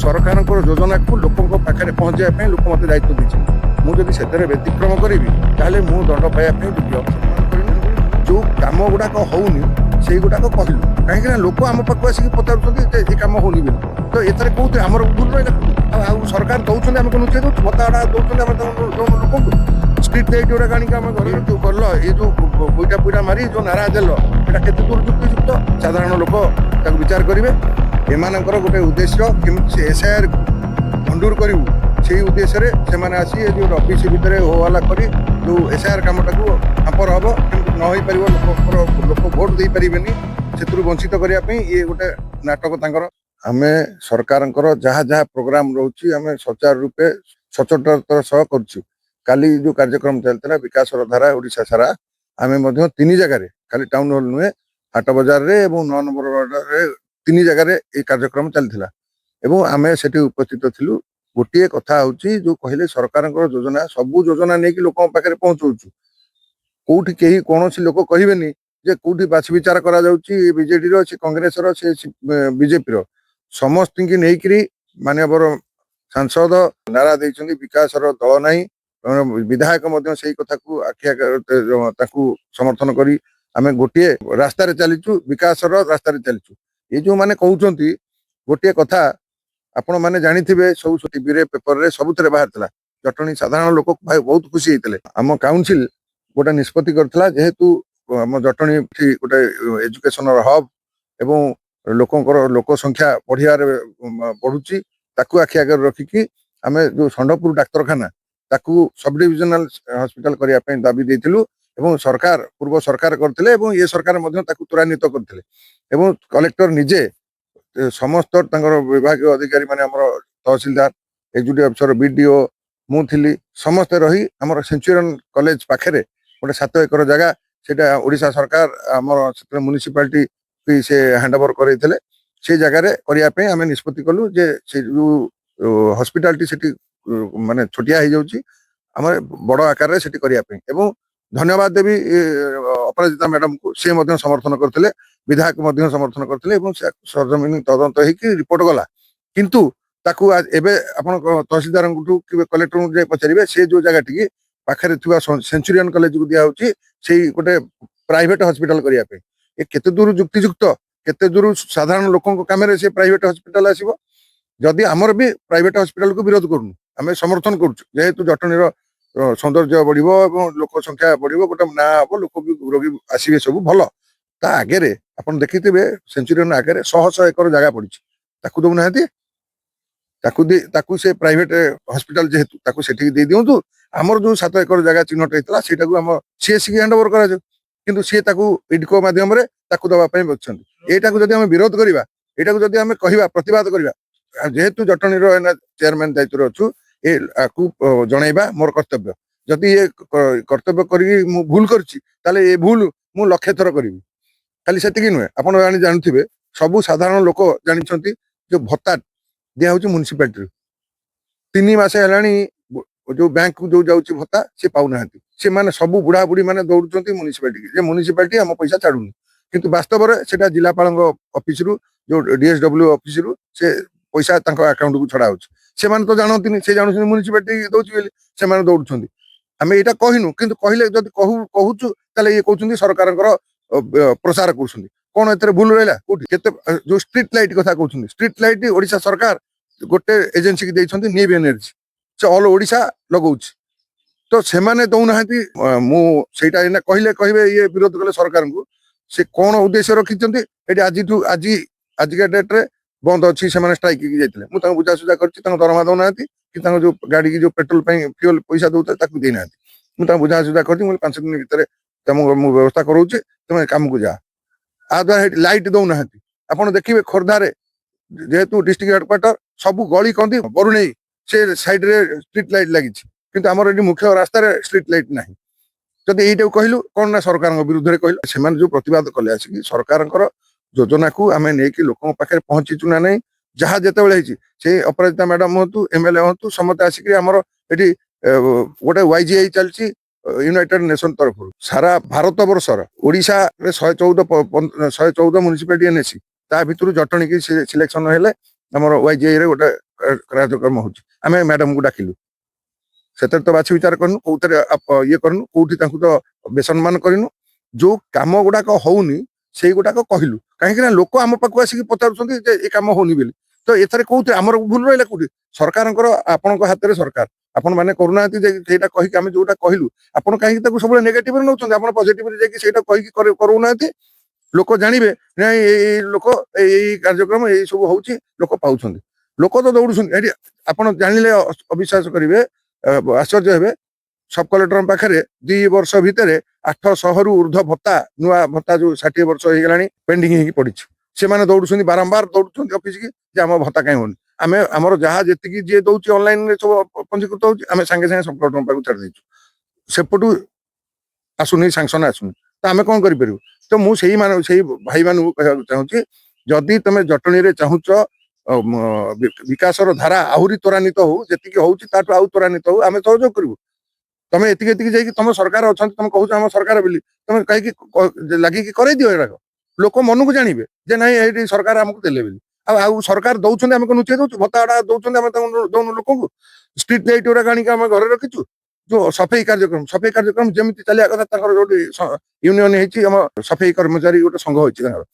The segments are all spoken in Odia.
ସରକାରଙ୍କର ଯୋଜନାକୁ ଲୋକଙ୍କ ପାଖରେ ପହଞ୍ଚାଇବା ପାଇଁ ଲୋକ ମୋତେ ଦାୟିତ୍ୱ ଦେଇଛନ୍ତି। ମୁଁ ଯଦି ସେଥିରେ ବ୍ୟତିକ୍ରମ କରିବି ତାହେଲେ ମୁଁ ଦଣ୍ଡ ପାଇବା ପାଇଁ ଯୋଗ୍ୟ। ଯେଉଁ କାମ ଗୁଡ଼ାକ ହଉନି ସେଇଗୁଡ଼ାକ କହିଲୁ, କାହିଁକି ନା ଲୋକ ଆମ ପାଖକୁ ଆସିକି ପଚାରୁଛନ୍ତି ଯେ ଏ କାମ ହଉନି ବୋଲି। ତ ଏଥିରେ କୋଉଠି ଆମର ଭୁଲ ରହିଲା? ଆଉ ସରକାର ଦଉଛନ୍ତି, ଆମେ ଲୁଚେଇ ଦଉଛୁ? ଭତ୍ତା ଗୁଡ଼ା ଦଉଛନ୍ତି ଆମେ ଲୋକଙ୍କୁ। ଷ୍ଟ୍ରିଟ୍ ଲାଇଟ୍ ଗୁଡ଼ାକ ଆଣିକି ଆମେ ଘରେ ଗଲ, ଏ ଯେଉଁ ପଇଟା ମାରି ଯେଉଁ ନାରା ଦେଲ, ଏଇଟା କେତେ ଦୂର ଯୁକ୍ତିଯୁକ୍ତ? ସାଧାରଣ ଲୋକ ତାକୁ ବିଚାର କରିବେ। ଏମାନଙ୍କର ଗୋଟେ ଉଦ୍ଦେଶ୍ୟ କେମିତି ସେ SIR ଭଣ୍ଡୁର କରିବୁ, ସେଇ ଉଦ୍ଦେଶ୍ୟରେ ସେମାନେ ଆସି ଏ ଯେଉଁ ଅଫିସ ଭିତରେ ହୋହାଲ୍ଲା କରି ଯେଉଁ SIR କାମଟାକୁ ହାମ୍ପର ହେବ, କେମିତି ନ ହେଇପାରିବ, ଲୋକ ଭୋଟ ଦେଇପାରିବେନି, ସେଥିରୁ ବଞ୍ଚିତ କରିବା ପାଇଁ ଇଏ ଗୋଟେ ନାଟକ ତାଙ୍କର। ଆମେ ସରକାରଙ୍କର ଯାହା ଯାହା ପ୍ରୋଗ୍ରାମ ରହୁଛି ଆମେ ସୁଚାରୁ ରୂପେ ସଚେତନତାର ସହ କରୁଛୁ। କାଲି ଯେଉଁ କାର୍ଯ୍ୟକ୍ରମ ଚାଲିଥିଲା ବିକାଶର ଧାରା ଓଡ଼ିଶା ସାରା, ଆମେ ମଧ୍ୟ 3 ଜାଗାରେ, ଖାଲି ଟାଉନ ହଲ୍ ନୁହେଁ, ହାଟ ବଜାରରେ ଏବଂ 9 ନମ୍ବର ୱାର୍ଡରେ 3 ଜାଗାରେ এই କାର୍ଯ୍ୟକ୍ରମ ଚାଲିଥିଲା ଏବଂ ଆମେ ସେଠି ଉପସ୍ଥିତ ଥିଲୁ। ଗୋଟିଏ କଥା ହଉଛି, ଯୋଉ କହିଲେ ସରକାରଙ୍କର ଯୋଜନା, ସବୁ ଯୋଜନା ନେଇକି ଲୋକଙ୍କ ପାଖରେ ପହଞ୍ଚଉଛୁ। କୋଉଠି କେହି କୌଣସି ଲୋକ କହିବେନି ଯେ କୋଉଠି ବାଛି ବିଚାର କରାଯାଉଛି ବିଜେଡିର, ସେ କଂଗ୍ରେସର, ସେ ବିଜେପିର। ସମସ୍ତଙ୍କୁ ନେଇକିରି ମାନ୍ୟବର ସାଂସଦ ନାରା ଦେଇଛନ୍ତି ବିକାଶର ଦଳ ନାହିଁ। ବିଧାୟକ ମଧ୍ୟ ସେଇ କଥାକୁ ଆଖି ତାକୁ ସମର୍ଥନ କରି ଆମେ ଗୋଟିଏ ରାସ୍ତାରେ ଚାଲିଛୁ, ବିକାଶର ରାସ୍ତାରେ ଚାଲିଛୁ। ଏ ଯୋଉମାନେ କହୁଛନ୍ତି, ଗୋଟିଏ କଥା ଆପଣ ମାନେ ଜାଣିଥିବେ, ସବୁ ଟିଭିରେ, ପେପରରେ, ସବୁଥିରେ ବାହାରିଥିଲା। ଜଟଣୀ ସାଧାରଣ ଲୋକ ବହୁତ ଖୁସି ହେଇଥିଲେ। ଆମ କାଉନସିଲ ଗୋଟେ ନିଷ୍ପତ୍ତି କରିଥିଲା, ଯେହେତୁ ଆମ ଜଟଣୀ ଗୋଟେ ଏଜୁକେସନର ହବ୍ ଏବଂ ଲୋକଙ୍କର ଲୋକ ସଂଖ୍ୟା ବଢୁଛି, ତାକୁ ଆଖି ଆଗରେ ରଖିକି ଆମେ ଯୋଉ ଷଣ୍ଢପୁର ଡାକ୍ତରଖାନା ତାକୁ ସବ୍ ଡିଭିଜନାଲ ହସ୍ପିଟାଲ କରିବା ପାଇଁ ଦାବି ଦେଇଥିଲୁ ଏବଂ ସରକାର, ପୂର୍ବ ସରକାର କରିଥିଲେ ଏବଂ ଏ ସରକାର ମଧ୍ୟ ତାକୁ ତ୍ୱରାନ୍ୱିତ କରିଥିଲେ। ଏବଂ କଲେକ୍ଟର ନିଜେ, ସମସ୍ତ ତାଙ୍କର ବିଭାଗୀୟ ଅଧିକାରୀ ମାନେ, ଆମର ତହସିଲଦାର, ଏକ୍ଜିକ୍ୟୁଟିଭ ଅଫିସର, BDO, ମୁଁ ଥିଲି, ସମସ୍ତେ ରହି ଆମର ସେଞ୍ଚୁରିଆନ କଲେଜ ପାଖରେ ଗୋଟେ 7 ଏକର ଜାଗା, ସେଟା ଓଡ଼ିଶା ସରକାର ଆମର ମ୍ୟୁନିସିପାଲିଟି ସେ ହ୍ୟାଣ୍ଡ ଓଭର କରେଇଥିଲେ। ସେ ଜାଗାରେ କରିବା ପାଇଁ ଆମେ ନିଷ୍ପତ୍ତି କଲୁ ଯେ ସେ ଯୋଉ ହସ୍ପିଟାଲଟି ସେଠି ମାନେ ଛୋଟିଆ ହେଇଯାଉଛି, ଆମର ବଡ଼ ଆକାରରେ ସେଠି କରିବା ପାଇଁ। ଏବଂ ଧନ୍ୟବାଦ ଦେବି ଅପରାଜିତା ମ୍ୟାଡାମକୁ, ସେ ମଧ୍ୟ ସମର୍ଥନ କରିଥିଲେ, ବିଧାୟକ ମଧ୍ୟ ସମର୍ଥନ କରିଥିଲେ ଏବଂ ସରଜମିନ ତଦନ୍ତ ହେଇକି ରିପୋର୍ଟ ଗଲା। କିନ୍ତୁ ତାକୁ ଏବେ ଆପଣ ତହସିଲଦାରଙ୍କଠୁ କିମ୍ବା କଲେକ୍ଟରଙ୍କୁ ଯାଇ ପଚାରିବେ, ସେ ଯୋଉ ଜାଗାଟିକି ପାଖରେ ଥିବା ସେଞ୍ଚୁରିଆନ କଲେଜକୁ ଦିଆହଉଛି ସେଇ ଗୋଟେ ପ୍ରାଇଭେଟ ହସ୍ପିଟାଲ କରିବା ପାଇଁ। ଏ କେତେ ଦୂର ଯୁକ୍ତିଯୁକ୍ତ, କେତେ ଦୂର ସାଧାରଣ ଲୋକଙ୍କ କାମରେ ସେ ପ୍ରାଇଭେଟ ହସ୍ପିଟାଲ ଆସିବ? ଯଦି ଆମର ବି ପ୍ରାଇଭେଟ ହସ୍ପିଟାଲକୁ ବିରୋଧ କରୁନୁ, ଆମେ ସମର୍ଥନ କରୁଛୁ, ଯେହେତୁ ଜଟଣୀର ସୌନ୍ଦର୍ଯ୍ୟ ବଢିବ ଏବଂ ଲୋକ ସଂଖ୍ୟା ବଢିବ, ଗୋଟେ ନାଁ ହବ, ଲୋକ ବି ରୋଗୀ ଆସିବେ, ସବୁ ଭଲ। ତା ଆଗରେ ଆପଣ ଦେଖିଥିବେ ସେଞ୍ଚୁରିଆନ ଆଗରେ 100 ଏକର ଜାଗା ପଡିଛି, ତାକୁ ଦଉନାହାନ୍ତି। ତାକୁ ସେ ପ୍ରାଇଭେଟ ହସ୍ପିଟାଲ ଯେହେତୁ, ତାକୁ ସେଠିକି ଦେଇ ଦିଅନ୍ତୁ। ଆମର ଯୋଉ 7 ଏକର ଜାଗା ଚିହ୍ନଟ ହେଇଥିଲା ସେଇଟାକୁ ଆମ CSC କି ହ୍ୟାଣ୍ଡ ଓଭର କରାଯାଉ, କିନ୍ତୁ ସିଏ ତାକୁ ଇଡକୋ ମାଧ୍ୟମରେ ତାକୁ ଦେବା ପାଇଁ ବସିଛନ୍ତି। ଏଇଟାକୁ ଯଦି ଆମେ ବିରୋଧ କରିବା, ଏଇଟାକୁ ଯଦି ଆମେ କହିବା, ପ୍ରତିବାଦ କରିବା, ଯେହେତୁ ଜଟଣୀର ଚେୟାରମ୍ୟାନ ଦାୟିତ୍ୱରେ ଅଛୁ, ଏକୁ ଜଣେଇବା ମୋର କର୍ତ୍ତବ୍ୟ। ଯଦି ଏ କର୍ତ୍ତବ୍ୟ କରିକି ମୁଁ ଭୁଲ କରିଛି, ତାହେଲେ ଏ ଭୁଲ ମୁଁ 1,00,000 ଥର କରିବି। ଖାଲି ସେତିକି ନୁହେଁ, ଆପଣ ଜାଣିଥିବେ, ସବୁ ସାଧାରଣ ଲୋକ ଜାଣିଛନ୍ତି ଯୋଉ ଭତ୍ତା ଦିଆହଉଛି ମ୍ୟୁନିସିପାଲିଟିରୁ 3 ମାସ ହେଲାଣି, ଯୋଉ ବ୍ୟାଙ୍କକୁ ଯୋଉ ଯାଉଛି ଭତ୍ତା ସେ ପାଉନାହାନ୍ତି। ସେମାନେ ସବୁ ବୁଢା ବୁଢୀ ମାନେ ଦୌଡୁଛନ୍ତି ମ୍ୟୁନିସିପାଲିଟି, ଯେ ମ୍ୟୁନିସିପାଲିଟି ଆମ ପଇସା ଛାଡୁନି। କିନ୍ତୁ ବାସ୍ତବରେ ସେଟା ଜିଲ୍ଲାପାଳଙ୍କ ଅଫିସରୁ, ଯୋଉ DSW ଅଫିସରୁ ସେ ପଇସା ତାଙ୍କ ଆକାଉଣ୍ଟକୁ ଛଡା ହଉଛି। ସେମାନେ ତ ଜାଣନ୍ତିନି, ସେ ଜାଣୁଛନ୍ତି ମ୍ୟୁନିସିପାଲିଟି ଦଉଛି ବୋଲି, ସେମାନେ ଦୌଡୁଛନ୍ତି। ଆମେ ଏଇଟା କହିନୁ, କିନ୍ତୁ କହିଲେ ଯଦି କହୁଛୁ, ତାହେଲେ ଇଏ କହୁଛନ୍ତି ସରକାରଙ୍କର ପ୍ରଚାର କରୁଛନ୍ତି। କଣ ଏଥିରେ ଭୁଲ ରହିଲା? କୋଉଠି କେତେ ଯୋଉ ଷ୍ଟ୍ରିଟ୍ ଲାଇଟ୍ କଥା କହୁଛନ୍ତି, ଷ୍ଟ୍ରିଟ୍ ଲାଇଟ୍ ଓଡ଼ିଶା ସରକାର ଗୋଟେ ଏଜେନ୍ସି କି ଦେଇଛନ୍ତି, ନିଭ୍ ଏନର୍ଜି, ସେ ଅଲ ଓଡ଼ିଶା ଲଗଉଛି। ତ ସେମାନେ ଦଉନାହାନ୍ତି। ମୁଁ ସେଇଟା ଏଇନା କହିବେ ଇଏ ବିରୋଧ କଲେ ସରକାରଙ୍କୁ, ସେ କଣ ଉଦ୍ଦେଶ୍ୟ ରଖିଛନ୍ତି? ଏଠି ଆଜିକା ଡେଟ୍ରେ ବନ୍ଦ ଅଛି, ସେମାନେ ଷ୍ଟ୍ରାଇକ୍ ହେଇକି ଯାଇଥିଲେ। ମୁଁ ତାଙ୍କୁ ବୁଝାସୁଝା କରିଛି, ତାଙ୍କ ଦରମା ଦଉନାହାନ୍ତି, କି ତାଙ୍କ ଯୋଉ ଗାଡିକି ଯୋଉ ପେଟ୍ରୋଲ ପାଇଁ ଫ୍ୟୁଏଲ ପଇସା ଦଉଥିଲେ ତାକୁ ଦେଇନାହାନ୍ତି। ମୁଁ ତାଙ୍କୁ ବୁଝାସୁଝା କରିଛି, ମୁଁ 5 ଦିନ ଭିତରେ ମୁଁ ବ୍ୟବସ୍ଥା କରୁଛି, ତମେ କାମକୁ ଯା। ଆ ଦ୍ୱାରା ଲାଇଟ୍ ଦଉନାହାନ୍ତି। ଆପଣ ଦେଖିବେ ଖୋର୍ଦ୍ଧାରେ, ଯେହେତୁ ଡିଷ୍ଟ୍ରିକ୍ଟ ହେଡକ୍ୱାର୍ଟର, ସବୁ ଗଳି କନ୍ଦି ବରୁଣେଇ ସେ ସାଇଡରେ ଷ୍ଟ୍ରିଟ୍ ଲାଇଟ୍ ଲାଗିଛି, କିନ୍ତୁ ଆମର ଏଠି ମୁଖ୍ୟ ରାସ୍ତାରେ ଷ୍ଟ୍ରିଟ୍ ଲାଇଟ୍ ନାହିଁ। ଯଦି ଏଇଟାକୁ କହିଲୁ, କଣ ନା ସରକାରଙ୍କ ବିରୁଦ୍ଧରେ କହିଲୁ। ସେମାନେ ଯୋଉ ପ୍ରତିବାଦ କଲେ ଆସିକି, ସରକାରଙ୍କର ଯୋଜନାକୁ ଆମେ ନେଇକି ଲୋକଙ୍କ ପାଖରେ ପହଞ୍ଚିଛୁ ନା ନାହିଁ, ଯାହା ଯେତେବେଳେ ହେଇଛି, ସେଇ ଅପରାଜିତା ମ୍ୟାଡାମ ହୁଅନ୍ତୁ, MLA ହୁଅନ୍ତୁ, ସମସ୍ତେ ଆସିକି ଆମର ଏଠି ଗୋଟେ YGI ଚାଲିଛି, ୟୁନାଇଟେଡ ନେସନ ତରଫରୁ ସାରା ଭାରତ ବର୍ଷର। ଓଡ଼ିଶାରେ 114 ମ୍ୟୁନିସିପାଲିଟି NSC, ତା ଭିତରୁ ଜଟଣୀ କି ସିଲେକ୍ସନ ହେଲେ ଆମର YGI ରେ ଗୋଟେ କାର୍ଯ୍ୟକ୍ରମ ହଉଛି ଆମେ ମ୍ୟାଡାମକୁ ଡାକିଲୁ ସେଥିରେ ତ ବାଛି ବିଚାର କରିନୁ କୋଉଥିରେ ଇଏ କରିନୁ କୋଉଠି ତାଙ୍କୁ ତ ବେସମ୍ମାନ କରିନୁ ଯୋଉ କାମ ଗୁଡାକ ହଉନି ସେଇଗୁଡାକ କହିଲୁ କାହିଁକି ନା ଲୋକ ଆମ ପାଖକୁ ଆସିକି ପଚାରୁଛନ୍ତି ଯେ ଏ କାମ ହଉନି ବୋଲି ତ ଏଥିରେ କୋଉଠି ଆମର ଭୁଲ ରହିଲା କୋଉଠି ସରକାରଙ୍କର ଆପଣଙ୍କ ହାତରେ ସରକାର ଆପଣ ମାନେ କରୁନାହାନ୍ତି ଯେ ସେଇଟା କହିକି ଆମେ ଯୋଉଟା କହିଲୁ ଆପଣ କାହିଁକି ତାକୁ ସବୁବେଳେ ନେଗେଟିଭରେ ନେଉଛନ୍ତି ଆପଣ ପଜିଟିଭରେ ଯାଇକି ସେଇଟା କହିକି କରୁନାହାନ୍ତି ଲୋକ ଜାଣିବେ ନାଇଁ ଏଇ ଲୋକ ଏଇ କାର୍ଯ୍ୟକ୍ରମ ଏଇ ସବୁ ହଉଛି ଲୋକ ପାଉଛନ୍ତି ଲୋକ ତ ଦୌଡୁଛନ୍ତି ଏଠି ଆପଣ ଜାଣିଲେ ଅବିଶ୍ୱାସ କରିବେ ଆଶ୍ଚର୍ଯ୍ୟ ହେବେ ସବ୍ କଲେକ୍ଟରଙ୍କ ପାଖରେ 2 ବର୍ଷ ଭିତରେ 800ରୁ ଉର୍ଦ୍ଧ୍ୱ ଭତ୍ତା ନୂଆ ଭତ୍ତା ଯୋଉ 60 ବର୍ଷ ହେଇଗଲାଣି ପେଣ୍ଡିଂ ହେଇକି ପଡିଛି ସେମାନେ ଦୌଡୁଛନ୍ତି ବାରମ୍ବାର ଦୌଡୁଛନ୍ତି ଅଫିସକି ଯେ ଆମ ଭତ୍ତା କାହିଁ ହଉନି ଆମେ ଆମର ଯାହା ଯେତିକି ଯିଏ ଦଉଛି ଅନଲାଇନରେ ସବୁ ପଞ୍ଜୀକୃତ ହଉଛି ଆମେ ସାଙ୍ଗେ ସାଙ୍ଗେ ସବ୍ କଲେକ୍ଟରଙ୍କ ପାଖକୁ ଛାଡି ଦେଇଛୁ ସେପଟୁ ଆସୁନି ସାଂସନ ଆସୁନି ତ ଆମେ କଣ କରିପାରିବୁ ତ ମୁଁ ସେଇ ଭାଇମାନଙ୍କୁ କହିବାକୁ ଚାହୁଁଛି ଯଦି ତମେ ଜଟଣୀରେ ଚାହୁଁଛ ବିକାଶର ଧାରା ଆହୁରି ତ୍ୱରାନ୍ୱିତ ହଉ ଯେତିକି ହଉଛି ତାଠୁ ଆଉ ତ୍ୱରାନ୍ୱିତ ହଉ ଆମେ ସହଯୋଗ କରିବୁ ତମେ ଏତିକି ଯାଇକି ତମ ସରକାର ଅଛନ୍ତି ତମେ କହୁଛ ଆମ ସରକାର ବୋଲି ତମେ କାହିଁକି ଲାଗିକି କରେଇ ଦିଅ ଏଗୁଡାକ ଲୋକ ମନକୁ ଜାଣିବେ ଯେ ନାଇଁ ଏଇଠି ସରକାର ଆମକୁ ଦେଲେ ବୋଲି ଆଉ ସରକାର ଦଉଛନ୍ତି ଆମେ ଲୁଚେଇ ଦଉଛୁ ଭତ୍ତା ଗୁଡା ଦଉଛନ୍ତି ଆମେ ତାଙ୍କୁ ଦଉନୁ ଲୋକଙ୍କୁ ଷ୍ଟ୍ରିଟ୍ ଲାଇଟ୍ ଗୁଡାକ ଆଣିକି ଆମେ ଘରେ ରଖିଛୁ ଯୋଉ ସଫେଇ କାର୍ଯ୍ୟକ୍ରମ ଯେମିତି ଚାଲିବା କଥା ତାଙ୍କର ଯୋଉଠି ୟୁନିୟନ ହେଇଛି ଆମ ସଫେଇ କର୍ମଚାରୀ ଗୋଟେ ସଂଘ ହେଇଛି ତାଙ୍କର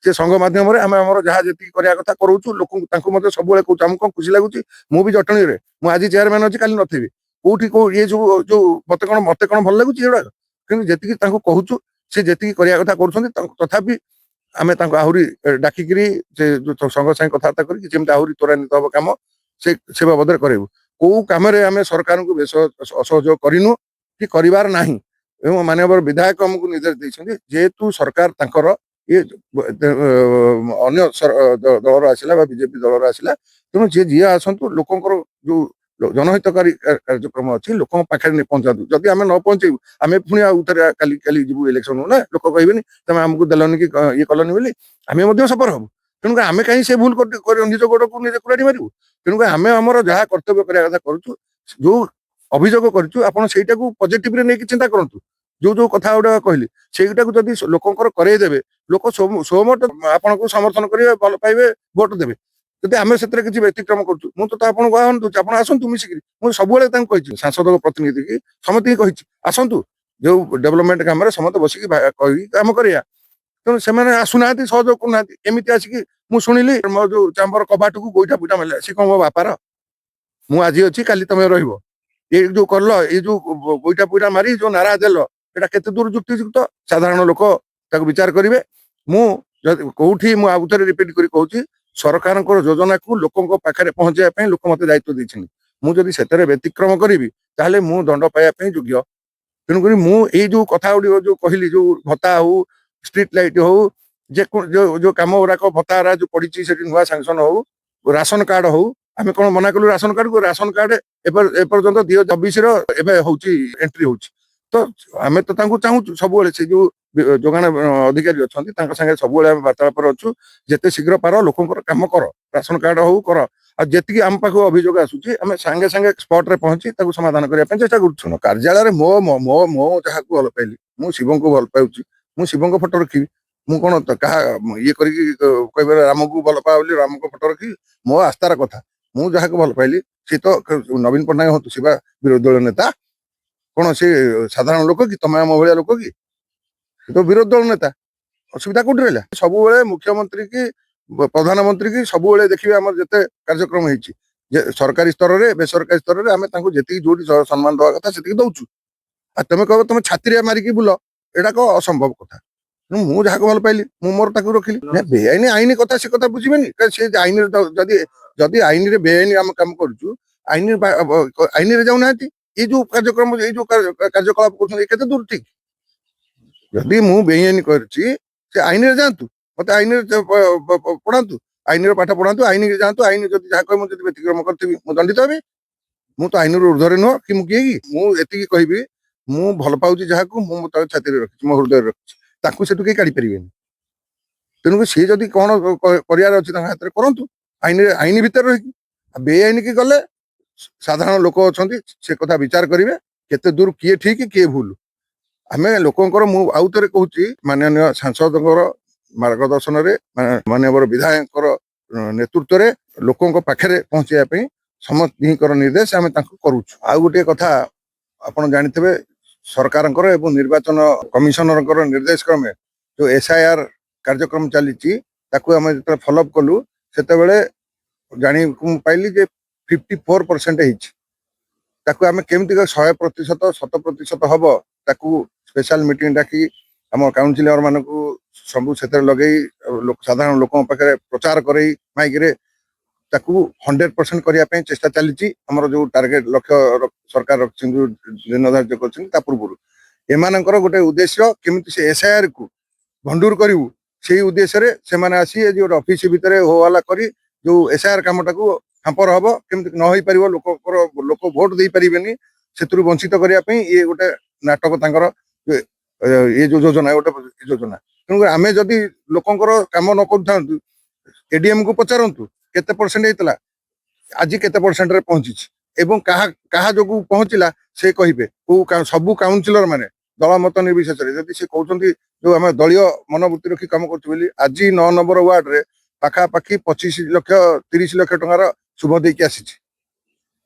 ସେ ସଂଘ ମାଧ୍ୟମରେ ଆମେ ଆମର ଯାହା ଯେତିକି କରିବା କଥା କରୁଛୁ ଲୋକଙ୍କୁ ତାଙ୍କୁ ମଧ୍ୟ ସବୁବେଳେ କହୁଛୁ ଆମକୁ କଣ ଖୁସି ଲାଗୁଛି ମୁଁ ବି ଜଟଣୀରେ ମୁଁ ଆଜି ଚେୟାରମ୍ୟାନ ଅଛି କାଲି ନଥିବି କୋଉଠି କୋଉ ଇଏ ଯୋଉ ମତେ କଣ ଭଲ ଲାଗୁଛି ଏଗୁଡାକ କିନ୍ତୁ ଯେତିକି ତାଙ୍କୁ କହୁଛୁ ସେ ଯେତିକି କରିବା କଥା କରୁଛନ୍ତି ତଥାପି ଆମେ ତାଙ୍କୁ ଆହୁରି ଡାକିକିରି ସେ ଯୋଉ ସଂଘ ସାଙ୍ଗେ କଥାବାର୍ତ୍ତା କରିକି ଯେମିତି ଆହୁରି ତ୍ୱରାନ୍ୱିତ ହବ କାମ ସେ ବାବଦରେ କରିବୁ କୋଉ କାମରେ ଆମେ ସରକାରଙ୍କୁ ବେଶ ଅସହଯୋଗ କରିନୁ କି କରିବାର ନାହିଁ ଏବଂ ମାନ୍ୟବର ବିଧାୟକ ଆମକୁ ନିର୍ଦ୍ଦେଶ ଦେଇଛନ୍ତି ଯେହେତୁ ସରକାର ତାଙ୍କର ଇଏ ଅନ୍ୟ ଦଳର ଆସିଲା ବା ବିଜେପି ଦଳର ଆସିଲା ତେଣୁ ଯିଏ ଆସନ୍ତୁ ଲୋକଙ୍କର ଯୋଉ ଜନହିତକାରୀ କାର୍ଯ୍ୟକ୍ରମ ଅଛି ଲୋକଙ୍କ ପାଖରେ ପହଞ୍ଚାନ୍ତୁ ଯଦି ଆମେ ନ ପହଞ୍ଚେଇବୁ ଆମେ ପୁଣି ଆଉ ଥରେ କାଲି ଯିବୁ ଇଲେକ୍ସନ ନା ଲୋକ କହିବେନି ତମେ ଆମକୁ ଦେଲନି କି ଇଏ କଲନି ବୋଲି ଆମେ ମଧ୍ୟ ସଫର ହବୁ ତେଣୁକରି ଆମେ କାହିଁ ସେ ଭୁଲ ନିଜ ଗୋଡକୁ ନିଜେ କୁରାଡି ମାରିବୁ ତେଣୁକରି ଆମେ ଆମର ଯାହା କର୍ତ୍ତବ୍ୟ କରିବା କଥା କରୁଛୁ ଯୋଉ ଅଭିଯୋଗ କରିଛୁ ଆପଣ ସେଇଟାକୁ ପଜିଟିଭରେ ନେଇକି ଚିନ୍ତା କରନ୍ତୁ ଯୋଉ କଥା ଗୁଡା କହିଲି ସେଇଟାକୁ ଯଦି ଲୋକଙ୍କର କରେଇଦେବେ ଲୋକ ସୋମଟ ଆପଣଙ୍କୁ ସମର୍ଥନ କରିବେ ଭଲ ପାଇବେ ଭୋଟ ଦେବେ ଯଦି ଆମେ ସେଥିରେ କିଛି ବ୍ୟତିକ୍ରମ କରୁଛୁ ମୁଁ ତ ଆପଣଙ୍କୁ ଆହ୍ୱାନ ଦଉଛି ଆପଣ ଆସନ୍ତୁ ମିଶିକିରି ମୁଁ ସବୁବେଳେ ତାଙ୍କୁ କହିଛି ସାଂସଦ ପ୍ରତିନିଧି କି ସମସ୍ତେ କହିଛି ଆସନ୍ତୁ ଯୋଉ ଡେଭଲପମେଣ୍ଟ କାମରେ ସମସ୍ତେ ବସିକି କହିକି କାମ କରିବା ତେଣୁ ସେମାନେ ଆସୁନାହାନ୍ତି ସହଯୋଗ କରୁନାହାନ୍ତି ଏମିତି ଆସିକି ମୁଁ ଶୁଣିଲି ମୋ ଯୋଉ ଚାମ୍ବର କବାଟକୁ ଗୋଇଠା ପୁଇଠା ମାରିଲା ସେ କଣ ମୋ ବାପାର ମୁଁ ଆଜି ଅଛି କାଲି ତମେ ରହିବ ଏଇ ଯୋଉ କଲ ଏଇ ଯୋଉ ଗୋଇଠା ପୁଇଠା ମାରି ଯୋଉ ନାରା ଦେଲ ଏଟା କେତେ ଦୂର ଯୁକ୍ତିଯୁକ୍ତ ସାଧାରଣ ଲୋକ ତାକୁ ବିଚାର କରିବେ ମୁଁ ଯଦି କୋଉଠି ମୁଁ ଆଉ ଥରେ ରିପିଟ କରି କହୁଛି ସରକାରଙ୍କର ଯୋଜନାକୁ ଲୋକଙ୍କ ପାଖରେ ପହଞ୍ଚାଇବା ପାଇଁ ଲୋକ ମତେ ଦାୟିତ୍ୱ ଦେଇଛନ୍ତି ମୁଁ ଯଦି ସେଥିରେ ବ୍ୟତିକ୍ରମ କରିବି ତାହେଲେ ମୁଁ ଦଣ୍ଡ ପାଇବା ପାଇଁ ଯୋଗ୍ୟ ତେଣୁକରି ମୁଁ ଏଇ ଯୋଉ କଥା ଗୁଡିକ ଯୋଉ କହିଲି ଯୋଉ ଭତ୍ତା ହଉ ଷ୍ଟ୍ରିଟ୍ ଲାଇଟ୍ ହଉ ଯୋଉ କାମ ଗୁଡାକ ଭତ୍ତା ଯୋଉ ପଡିଛି ସେଠି ନୂଆ ସାଂସନ ହଉ ରାସନ କାର୍ଡ ହଉ ଆମେ କଣ ମନା କଲୁ ରାସନ କାର୍ଡ ଏପର୍ଯ୍ୟନ୍ତ 2024ର ଏବେ ହଉଛି ଏଣ୍ଟ୍ରି ହଉଛି ତ ଆମେ ତ ତାଙ୍କୁ ଚାହୁଁଛୁ ସବୁବେଳେ ସେ ଯୋଉ ଯୋଗାଣ ଅଧିକାରୀ ଅଛନ୍ତି ତାଙ୍କ ସାଙ୍ଗରେ ସବୁବେଳେ ଆମେ ବାର୍ତ୍ତାଳାପରେ ଅଛୁ ଯେତେ ଶୀଘ୍ର ପାର ଲୋକଙ୍କର କାମ କର ରାସନ କାର୍ଡ ହଉ କର ଆଉ ଯେତିକି ଆମ ପାଖକୁ ଅଭିଯୋଗ ଆସୁଛି ଆମେ ସାଙ୍ଗେ ସାଙ୍ଗେ ସ୍ପଟରେ ପହଞ୍ଚି ତାକୁ ସମାଧାନ କରିବା ପାଇଁ ଚେଷ୍ଟା କରୁଛୁ କାର୍ଯ୍ୟାଳୟରେ ମୋ ଯାହାକୁ ଭଲ ପାଇଲି ମୁଁ ଶିବଙ୍କୁ ଭଲ ପାଉଛି ମୁଁ ଶିବଙ୍କ ଫଟୋ ରଖିବି ମୁଁ କଣ କାହା ଇଏ କରିକି କହିବେ ରାମକୁ ଭଲ ପାଅ ବୋଲି ରାମଙ୍କ ଫଟୋ ରଖିବି ମୋ ଆସ୍ଥାର କଥା ମୁଁ ଯାହାକୁ ଭଲ ପାଇଲି ସେ ତ ନବୀନ ପଟ୍ଟନାୟକ ହୁଅନ୍ତୁ ସେ ବା ବିରୋଧୀ ଦଳ ନେତା କଣ ସେ ସାଧାରଣ ଲୋକ କି ତମେ ଆମ ଭଳିଆ ଲୋକ କି ସେ ତ ବିରୋଧୀ ଦଳ ନେତା ଅସୁବିଧା କୋଉଠି ରହିଲା ସବୁବେଳେ ମୁଖ୍ୟମନ୍ତ୍ରୀ କି ପ୍ରଧାନମନ୍ତ୍ରୀ କି ସବୁବେଳେ ଦେଖିବେ ଆମର ଯେତେ କାର୍ଯ୍ୟକ୍ରମ ହେଇଛି ଯେ ସରକାରୀ ସ୍ତରରେ ବେସରକାରୀ ସ୍ତରରେ ଆମେ ତାଙ୍କୁ ଯେତିକି ଯୋଉଠି ସମ୍ମାନ ଦେବା କଥା ସେତିକି ଦଉଛୁ ଆଉ ତମେ କହିବ ତମେ ଛାତିରିଆ ମାରିକି ବୁଲ ଏଇଟା କଣ ଅସମ୍ଭବ କଥା ମୁଁ ଯାହାକୁ ଭଲ ପାଇଲି ମୁଁ ମୋର ତାକୁ ରଖିଲି ବେଆଇନ ଆଇନ କଥା ସେ କଥା ବୁଝିବେନି ସେ ଆଇନରେ ଯଦି ଆଇନରେ ବେଆଇନ ଆମେ କାମ କରୁଛୁ ଆଇନରେ ଯାଉନାହାନ୍ତି ଏଇ ଯୋଉ କାର୍ଯ୍ୟକ୍ରମ ଏଇ ଯୋଉ କାର୍ଯ୍ୟକଳାପ କରୁଛନ୍ତି କେତେ ଦୂର ଠିକ ଯଦି ମୁଁ ବେଆଇନ କରିଛି ସେ ଆଇନରେ ଯାଆନ୍ତୁ ମତେ ଆଇନରେ ପଢାନ୍ତୁ ଆଇନର ପାଠ ପଢାନ୍ତୁ ଆଇନରେ ଯାଆନ୍ତୁ ଆଇନ ଯଦି ଯାହା କହିବ ମୁଁ ଯଦି ବ୍ୟତିକ୍ରମ କରିଥିବି ମୁଁ ଦଣ୍ଡିତ ହେବି ମୁଁ ତ ଆଇନର ଉର୍ଦ୍ଧ୍ୱରେ ନୁହଁ କି ମୁଁ କିଏ କି ମୁଁ ଏତିକି କହିବି ମୁଁ ଭଲ ପାଉଛି ଯାହାକୁ ମୁଁ ତାକୁ ଛାତିରେ ରଖିଛି ମୋ ହୃଦୟରେ ରଖିଛି ତାକୁ ସେଠୁ କେହି କାଢି ପାରିବେନି ତେଣୁକରି ସିଏ ଯଦି କଣ କରିବାର ଅଛି ତାଙ୍କ ହାତରେ କରନ୍ତୁ ଆଇନ ଭିତରେ ରହିକି ବେଆଇନ କି ଗଲେ ସାଧାରଣ ଲୋକ ଅଛନ୍ତି ସେ କଥା ବିଚାର କରିବେ କେତେ ଦୂର କିଏ ଠିକ କିଏ ଭୁଲ ଆମେ ଲୋକଙ୍କର ମୁଁ ଆଉ ଥରେ କହୁଛି ମାନନୀୟ ସାଂସଦଙ୍କର ମାର୍ଗଦର୍ଶନରେ ମାନ୍ୟବର ବିଧାୟକଙ୍କର ନେତୃତ୍ୱରେ ଲୋକଙ୍କ ପାଖରେ ପହଞ୍ଚାଇବା ପାଇଁ ସମସ୍ତଙ୍କର ନିର୍ଦ୍ଦେଶ ଆମେ ତାଙ୍କୁ କରୁଛୁ। ଆଉ ଗୋଟିଏ କଥା ଆପଣ ଜାଣିଥିବେ, ସରକାରଙ୍କର ଏବଂ ନିର୍ବାଚନ କମିଶନରଙ୍କର ନିର୍ଦ୍ଦେଶ କ୍ରମେ ଯୋଉ SIR କାର୍ଯ୍ୟକ୍ରମ ଚାଲିଛି ତାକୁ ଆମେ ଯେତେବେଳେ ଫଲୋଅପ୍ କଲୁ ସେତେବେଳେ ଜାଣିବାକୁ ପାଇଲି ଯେ 54% ହେଇଛି। ତାକୁ ଆମେ କେମିତି 100% 100% ହବ ତାକୁ ସ୍ପେଶାଲ ମିଟିଂ ଡାକି ଆମ କାଉନସିଲର ମାନଙ୍କୁ ସବୁ ସେଥିରେ ଲଗେଇ ସାଧାରଣ ଲୋକଙ୍କ ପାଖରେ ପ୍ରଚାର କରେଇ ମାଇକରେ ତାକୁ 100% କରିବା ପାଇଁ ଚେଷ୍ଟା ଚାଲିଛି। ଆମର ଯୋଉ ଟାର୍ଗେଟ ଲକ୍ଷ୍ୟ ସରକାର ରଖିଛନ୍ତି, ଯୋଉ ଦିନ ଧାର୍ଯ୍ୟ କରିଛନ୍ତି ତା ପୂର୍ବରୁ ଏମାନଙ୍କର ଗୋଟେ ଉଦ୍ଦେଶ୍ୟ କେମିତି ସେ SIR କୁ ଭଣ୍ଡୁର କରିବୁ, ସେଇ ଉଦ୍ଦେଶ୍ୟରେ ସେମାନେ ଆସି ଆଜି ଗୋଟେ ଅଫିସ ଭିତରେ ହୋହାଲ୍ଲା କରି ଯୋଉ SIR କାମଟାକୁ ହାମ୍ପର ହବ, କେମିତି ନ ହେଇପାରିବ, ଲୋକ ଭୋଟ ଦେଇପାରିବେନି, ସେଥିରୁ ବଞ୍ଚିତ କରିବା ପାଇଁ ଇଏ ଗୋଟେ ନାଟକ ତାଙ୍କର ଇଏ ଯୋଉ ଯୋଜନା ଗୋଟେ ଯୋଜନା। ତେଣୁ ଆମେ ଯଦି ଲୋକଙ୍କର କାମ ନ କରୁଥାନ୍ତୁ, ADM କୁ ପଚାରନ୍ତୁ କେତେ ପରସେଣ୍ଟ ହେଇଥିଲା, ଆଜି କେତେ ପରସେଣ୍ଟରେ ପହଞ୍ଚିଛି ଏବଂ କାହା ଯୋଗୁ ପହଞ୍ଚିଲା ସେ କହିବେ। ସବୁ କାଉନସିଲର ମାନେ ଦଳ ମତ ନିର୍ବିଶେଷରେ ଯଦି ସେ କହୁଛନ୍ତି ଯୋଉ ଆମେ ଦଳୀୟ ମନୋବୃତ୍ତି ରଖି କାମ କରୁଛୁ ବୋଲି, ଆଜି 9 ନମ୍ବର ୱାର୍ଡରେ ପାଖାପାଖି 25 ଲକ୍ଷ 30 ଲକ୍ଷ ଟଙ୍କାର ଶୁଭ ଦେଇକି ଆସିଛି।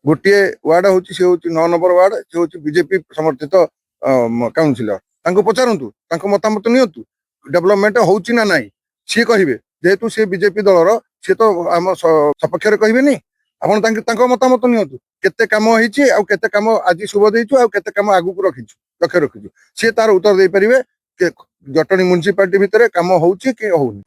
ଗୋଟିଏ ୱାର୍ଡ ହଉଛି, ସେ ହଉଛି 9 ନମ୍ବର ୱାର୍ଡ, ସେ ହଉଛି ବିଜେପି ସମର୍ଥିତ କାଉନସିଲର। ତାଙ୍କୁ ପଚାରନ୍ତୁ, ତାଙ୍କ ମତାମତ ନିଅନ୍ତୁ, ଡେଭଲପମେଣ୍ଟ ହଉଛି ନା ନାହିଁ ସିଏ କହିବେ। ଯେହେତୁ ସେ ବିଜେପି ଦଳର, ସିଏ ତ ଆମ ସପକ୍ଷରେ କହିବେନି। ଆପଣ ତାଙ୍କ ମତାମତ ନିଅନ୍ତୁ, କେତେ କାମ ହେଇଛି ଆଉ କେତେ କାମ ଆଜି ଶୁଭ ଦେଇଛୁ ଆଉ କେତେ କାମ ଆଗକୁ ଲକ୍ଷ୍ୟ ରଖିଛୁ, ସିଏ ତାର ଉତ୍ତର ଦେଇପାରିବେ ଜଟଣୀ ମ୍ୟୁନିସିପାଲିଟି ଭିତରେ କାମ ହଉଛି କି ହଉନି।